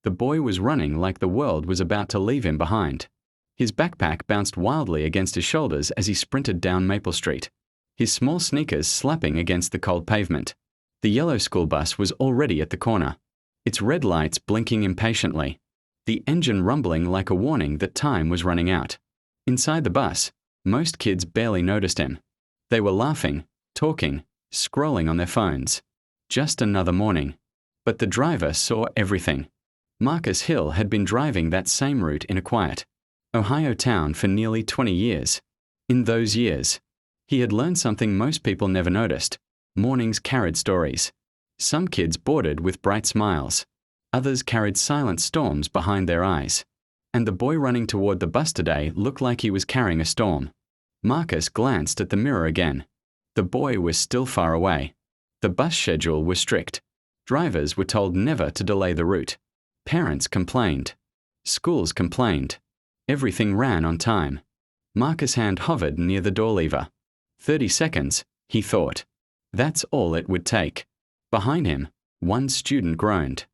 The boy was running like the world was about to leave him behind. His backpack bounced wildly against his shoulders as he sprinted down Maple Street, his small sneakers slapping against the cold pavement. The yellow school bus was already at the corner, its red lights blinking impatiently, the engine rumbling like a warning that time was running out. Inside the bus, most kids barely noticed him. They were laughing, talking, scrolling on their phones. Just another morning. But the driver saw everything. Marcus Hill had been driving that same route in a quiet Ohio town for nearly 20 years. In those years, he had learned something most people never noticed. Mornings carried stories. Some kids boarded with bright smiles. Others carried silent storms behind their eyes. And the boy running toward the bus today looked like he was carrying a storm. Marcus glanced at the mirror again. The boy was still far away. The bus schedule was strict. Drivers were told never to delay the route. Parents complained. Schools complained. Everything ran on time. Marcus' hand hovered near the door lever. 30 seconds, he thought. That's all it would take. Behind him, one student groaned.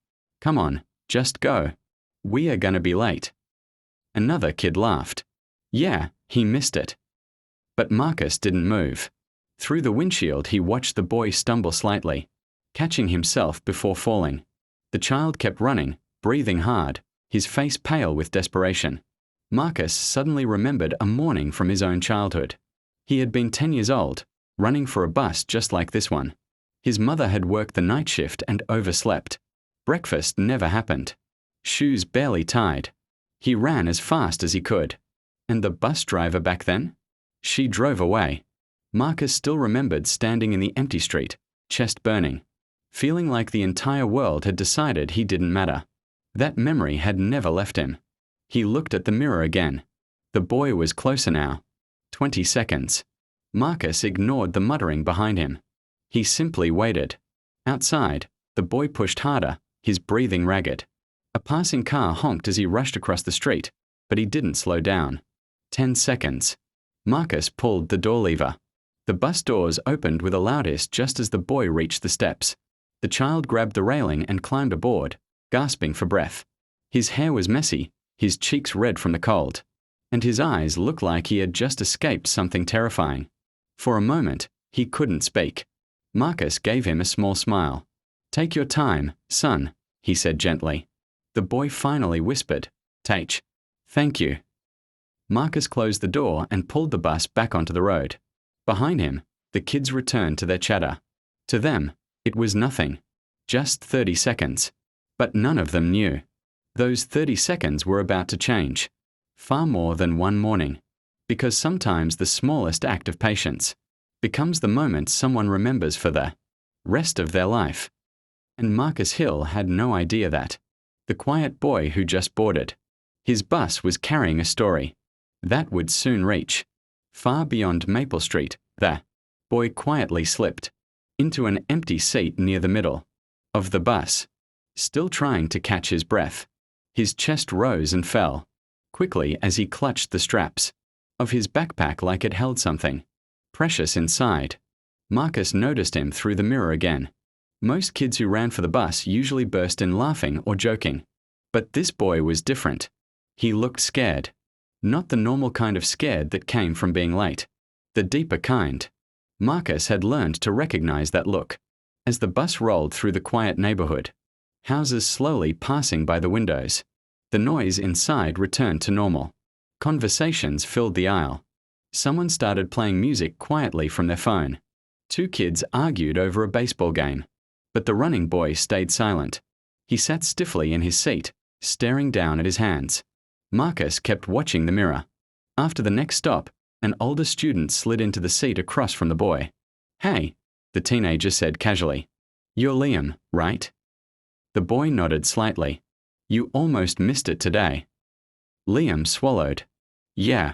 Come on, just go. We are gonna be late. Another kid laughed. Yeah, he missed it. But Marcus didn't move. Through the windshield he watched the boy stumble slightly, catching himself before falling. The child kept running, breathing hard, his face pale with desperation. Marcus suddenly remembered a morning from his own childhood. He had been 10 years old, running for a bus just like this one. His mother had worked the night shift and overslept. Breakfast never happened. Shoes barely tied. He ran as fast as he could. And the bus driver back then? She drove away. Marcus still remembered standing in the empty street, chest burning, feeling like the entire world had decided he didn't matter. That memory had never left him. He looked at the mirror again. The boy was closer now. 20 seconds. Marcus ignored the muttering behind him. He simply waited. Outside, the boy pushed harder, his breathing ragged. A passing car honked as he rushed across the street, but he didn't slow down. 10 seconds. Marcus pulled the door lever. The bus doors opened with a loud hiss just as the boy reached the steps. The child grabbed the railing and climbed aboard, gasping for breath. His hair was messy, his cheeks red from the cold, and his eyes looked like he had just escaped something terrifying. For a moment, he couldn't speak. Marcus gave him a small smile. Take your time, son, he said gently. The boy finally whispered, Tach. Thank you. Marcus closed the door and pulled the bus back onto the road. Behind him, the kids returned to their chatter. To them, it was nothing. Just 30 seconds. But none of them knew. Those 30 seconds were about to change. Far more than one morning. Because sometimes the smallest act of patience becomes the moment someone remembers for the rest of their life. And Marcus Hill had no idea that. The quiet boy who just boarded. His bus was carrying a story. That would soon reach. Far beyond Maple Street, the boy quietly slipped into an empty seat near the middle of the bus, still trying to catch his breath. His chest rose and fell quickly as he clutched the straps of his backpack like it held something precious inside. Marcus noticed him through the mirror again. Most kids who ran for the bus usually burst in laughing or joking. But this boy was different. He looked scared. Not the normal kind of scared that came from being late. The deeper kind. Marcus had learned to recognize that look. As the bus rolled through the quiet neighborhood, houses slowly passing by the windows, the noise inside returned to normal. Conversations filled the aisle. Someone started playing music quietly from their phone. Two kids argued over a baseball game. But the running boy stayed silent. He sat stiffly in his seat, staring down at his hands. Marcus kept watching the mirror. After the next stop, an older student slid into the seat across from the boy. Hey, the teenager said casually. You're Liam, right? The boy nodded slightly. You almost missed it today. Liam swallowed. Yeah.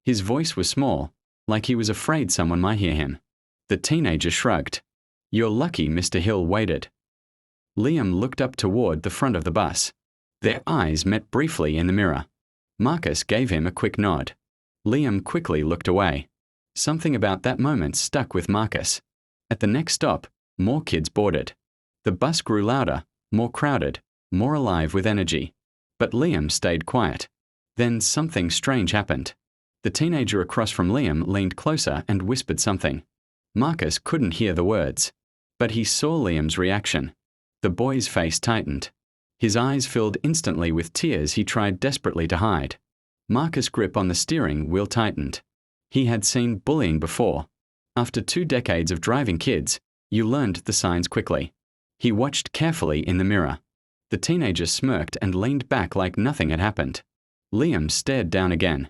His voice was small, like he was afraid someone might hear him. The teenager shrugged. You're lucky Mr. Hill waited. Liam looked up toward the front of the bus. Their eyes met briefly in the mirror. Marcus gave him a quick nod. Liam quickly looked away. Something about that moment stuck with Marcus. At the next stop, more kids boarded. The bus grew louder, more crowded, more alive with energy. But Liam stayed quiet. Then something strange happened. The teenager across from Liam leaned closer and whispered something. Marcus couldn't hear the words, but he saw Liam's reaction. The boy's face tightened. His eyes filled instantly with tears he tried desperately to hide. Marcus' grip on the steering wheel tightened. He had seen bullying before. After 2 decades of driving kids, you learned the signs quickly. He watched carefully in the mirror. The teenager smirked and leaned back like nothing had happened. Liam stared down again.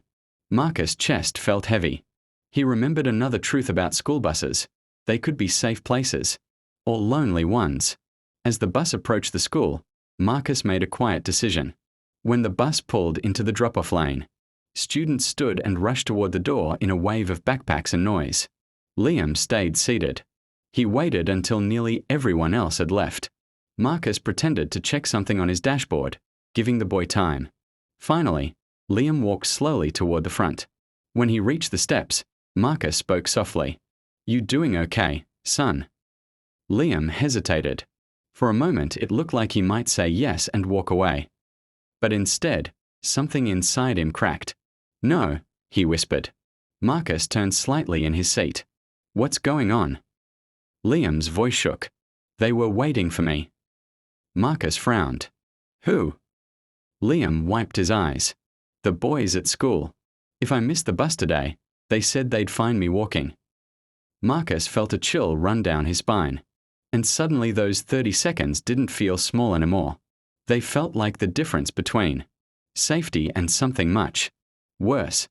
Marcus' chest felt heavy. He remembered another truth about school buses. They could be safe places, or lonely ones. As the bus approached the school, Marcus made a quiet decision. When the bus pulled into the drop-off lane, students stood and rushed toward the door in a wave of backpacks and noise. Liam stayed seated. He waited until nearly everyone else had left. Marcus pretended to check something on his dashboard, giving the boy time. Finally, Liam walked slowly toward the front. When he reached the steps, Marcus spoke softly. "You doing okay, son?" Liam hesitated. For a moment it looked like he might say yes and walk away. But instead, something inside him cracked. "No," he whispered. Marcus turned slightly in his seat. "What's going on?" Liam's voice shook. "They were waiting for me." Marcus frowned. "Who?" Liam wiped his eyes. "The boys at school. If I missed the bus today, they said they'd find me walking." Marcus felt a chill run down his spine. And suddenly those 30 seconds didn't feel small anymore. They felt like the difference between safety and something much worse.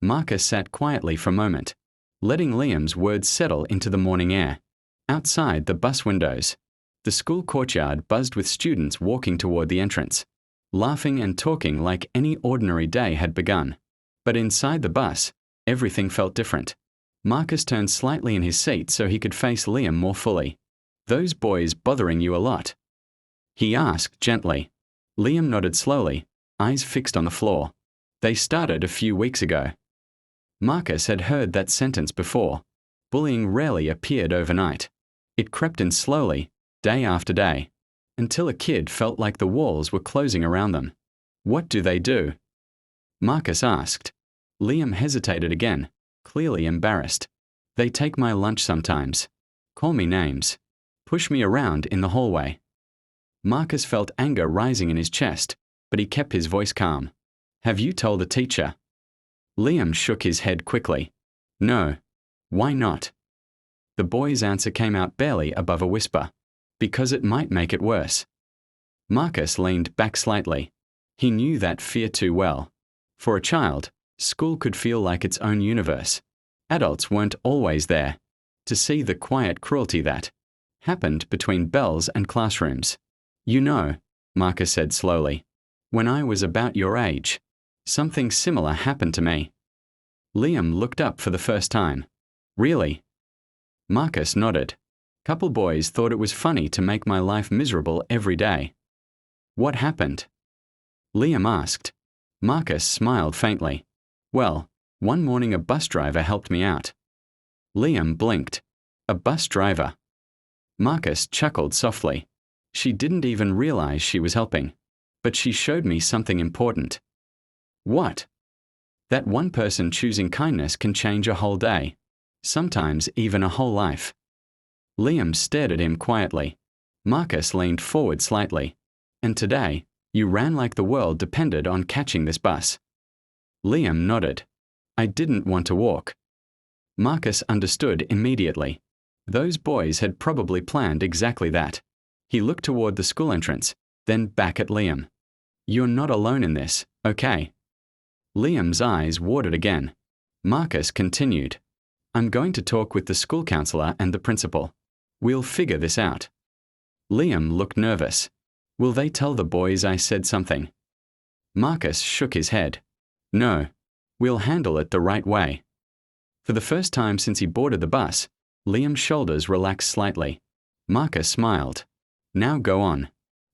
Marcus sat quietly for a moment, letting Liam's words settle into the morning air. Outside the bus windows, the school courtyard buzzed with students walking toward the entrance, laughing and talking like any ordinary day had begun. But inside the bus, everything felt different. Marcus turned slightly in his seat so he could face Liam more fully. "Those boys bothering you a lot?" he asked gently. Liam nodded slowly, eyes fixed on the floor. "They started a few weeks ago." Marcus had heard that sentence before. Bullying rarely appeared overnight. It crept in slowly, day after day, until a kid felt like the walls were closing around them. "What do they do?" Marcus asked. Liam hesitated again, clearly embarrassed. "They take my lunch sometimes, call me names, push me around in the hallway." Marcus felt anger rising in his chest, but he kept his voice calm. "Have you told the teacher?" Liam shook his head quickly. "No." "Why not?" The boy's answer came out barely above a whisper. "Because it might make it worse." Marcus leaned back slightly. He knew that fear too well. For a child, school could feel like its own universe. Adults weren't always there to see the quiet cruelty that happened between bells and classrooms. "You know," Marcus said slowly, "when I was about your age, something similar happened to me." Liam looked up for the first time. "Really?" Marcus nodded. "Couple boys thought it was funny to make my life miserable every day." "What happened?" Liam asked. Marcus smiled faintly. "Well, one morning a bus driver helped me out." Liam blinked. "A bus driver?" Marcus chuckled softly. "She didn't even realize she was helping. But she showed me something important." "What?" "That one person choosing kindness can change a whole day. Sometimes even a whole life." Liam stared at him quietly. Marcus leaned forward slightly. "And today, you ran like the world depended on catching this bus." Liam nodded. "I didn't want to walk." Marcus understood immediately. Those boys had probably planned exactly that. He looked toward the school entrance, then back at Liam. "You're not alone in this, okay?" Liam's eyes watered again. Marcus continued. "I'm going to talk with the school counselor and the principal. We'll figure this out." Liam looked nervous. "Will they tell the boys I said something?" Marcus shook his head. "No. We'll handle it the right way." For the first time since he boarded the bus, Liam's shoulders relaxed slightly. Marcus smiled. "Now go on.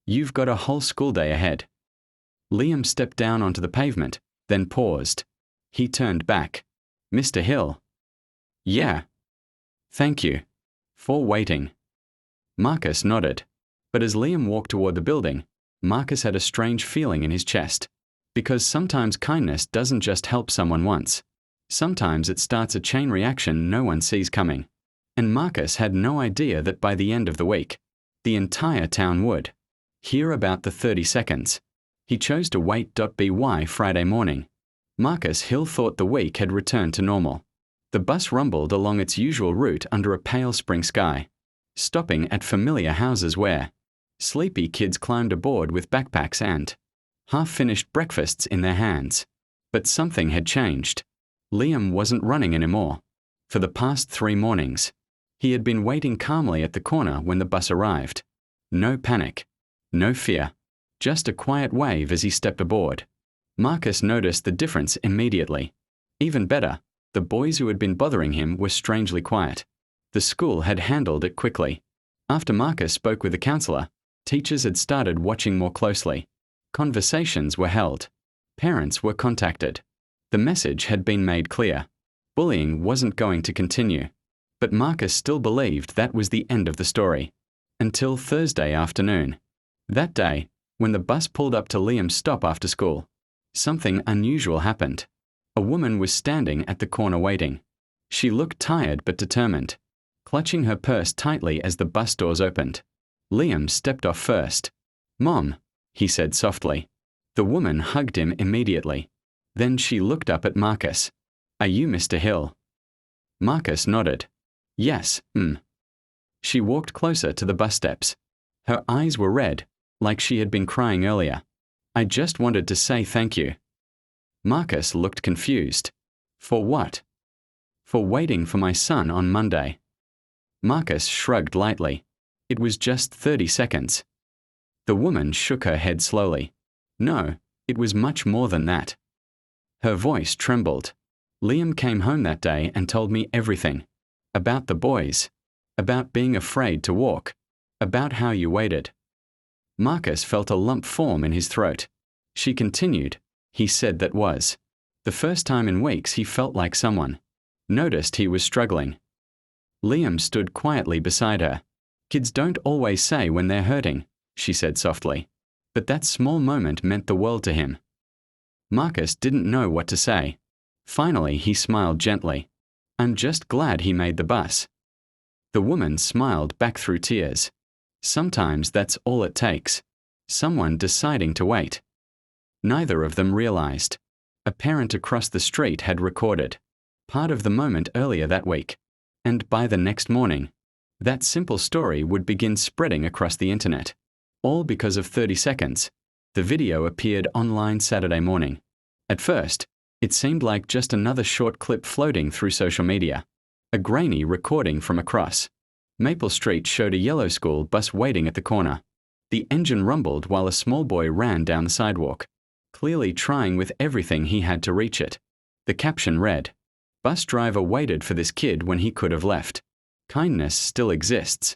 You've got a whole school day ahead." Liam stepped down onto the pavement, then paused. He turned back. "Mr. Hill." "Yeah." "Thank you for waiting." Marcus nodded, but as Liam walked toward the building, Marcus had a strange feeling in his chest. Because sometimes kindness doesn't just help someone once. Sometimes it starts a chain reaction no one sees coming. And Marcus had no idea that by the end of the week, the entire town would hear about the 30 seconds. He chose to wait.by Friday morning. Marcus Hill thought the week had returned to normal. The bus rumbled along its usual route under a pale spring sky, stopping at familiar houses where sleepy kids climbed aboard with backpacks and half-finished breakfasts in their hands. But something had changed. Liam wasn't running anymore. For the past 3 mornings, he had been waiting calmly at the corner when the bus arrived. No panic, no fear, just a quiet wave as he stepped aboard. Marcus noticed the difference immediately. Even better, the boys who had been bothering him were strangely quiet. The school had handled it quickly. After Marcus spoke with the counselor, teachers had started watching more closely. Conversations were held. Parents were contacted. The message had been made clear. Bullying wasn't going to continue. But Marcus still believed that was the end of the story. Until Thursday afternoon. That day, when the bus pulled up to Liam's stop after school, something unusual happened. A woman was standing at the corner waiting. She looked tired but determined, clutching her purse tightly as the bus doors opened. Liam stepped off first. "Mom," he said softly. The woman hugged him immediately. Then she looked up at Marcus. "Are you Mr. Hill?" Marcus nodded. "Yes, She walked closer to the bus steps. Her eyes were red, like she had been crying earlier. "I just wanted to say thank you." Marcus looked confused. "For what?" "For waiting for my son on Monday." Marcus shrugged lightly. It was just 30 seconds. The woman shook her head slowly. "No, it was much more than that." Her voice trembled. "Liam came home that day and told me everything. About the boys. About being afraid to walk. About how you waited." Marcus felt a lump form in his throat. She continued. He said that was the first time in weeks he felt like someone noticed he was struggling. Liam stood quietly beside her. "Kids don't always say when they're hurting," she said softly. But that small moment meant the world to him. Marcus didn't know what to say. Finally, he smiled gently. "I'm just glad he made the bus." The woman smiled back through tears. Sometimes that's all it takes. Someone deciding to wait. Neither of them realized. A parent across the street had recorded part of the moment earlier that week. And by the next morning, that simple story would begin spreading across the internet. All because of 30 seconds. The video appeared online Saturday morning. At first, it seemed like just another short clip floating through social media. A grainy recording from across Maple Street showed a yellow school bus waiting at the corner. The engine rumbled while a small boy ran down the sidewalk, clearly trying with everything he had to reach it. The caption read, "Bus driver waited for this kid when he could have left. Kindness still exists."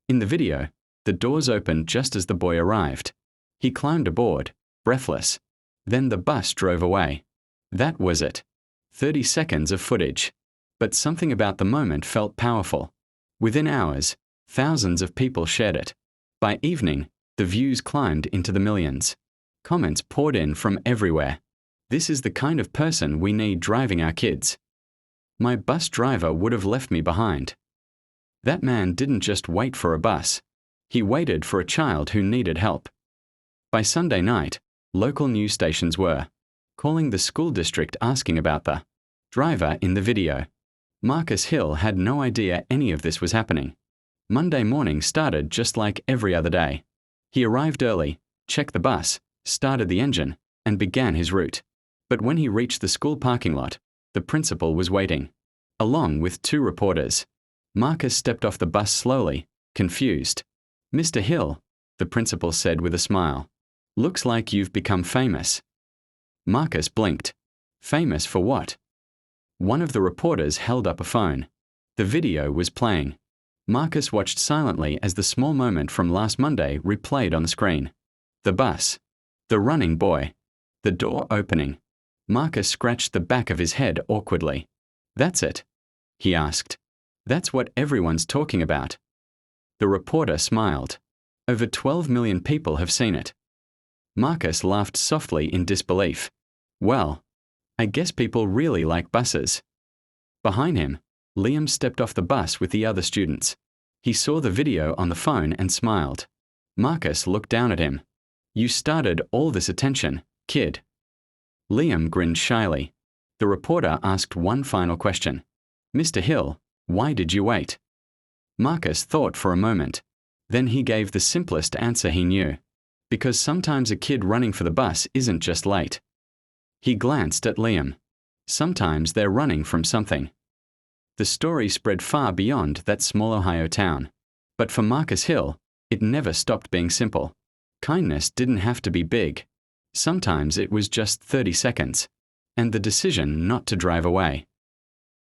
In the video, the doors opened just as the boy arrived. He climbed aboard, breathless. Then the bus drove away. That was it. 30 seconds of footage. But something about the moment felt powerful. Within hours, thousands of people shared it. By evening, the views climbed into the millions. Comments poured in from everywhere. "This is the kind of person we need driving our kids. My bus driver would have left me behind." That man didn't just wait for a bus. He waited for a child who needed help. By Sunday night, local news stations were calling the school district asking about the driver in the video. Marcus Hill had no idea any of this was happening. Monday morning started just like every other day. He arrived early, checked the bus, started the engine, and began his route. But when he reached the school parking lot, the principal was waiting, along with 2 reporters. Marcus stepped off the bus slowly, confused. "Mr. Hill," the principal said with a smile. "Looks like you've become famous." Marcus blinked. Famous for what? One of the reporters held up a phone. The video was playing. Marcus watched silently as the small moment from last Monday replayed on the screen. The bus. The running boy. The door opening. Marcus scratched the back of his head awkwardly. "That's it?" he asked. "That's what everyone's talking about." The reporter smiled. "Over 12 million people have seen it. Marcus laughed softly in disbelief. Well, I guess people really like buses. Behind him, Liam stepped off the bus with the other students. He saw the video on the phone and smiled. Marcus looked down at him. You started all this attention, kid. Liam grinned shyly. The reporter asked one final question. Mr. Hill, why did you wait? Marcus thought for a moment. Then he gave the simplest answer he knew. Because sometimes a kid running for the bus isn't just late. He glanced at Liam. Sometimes they're running from something. The story spread far beyond that small Ohio town. But for Marcus Hill, it never stopped being simple. Kindness didn't have to be big. Sometimes it was just 30 seconds. And the decision not to drive away.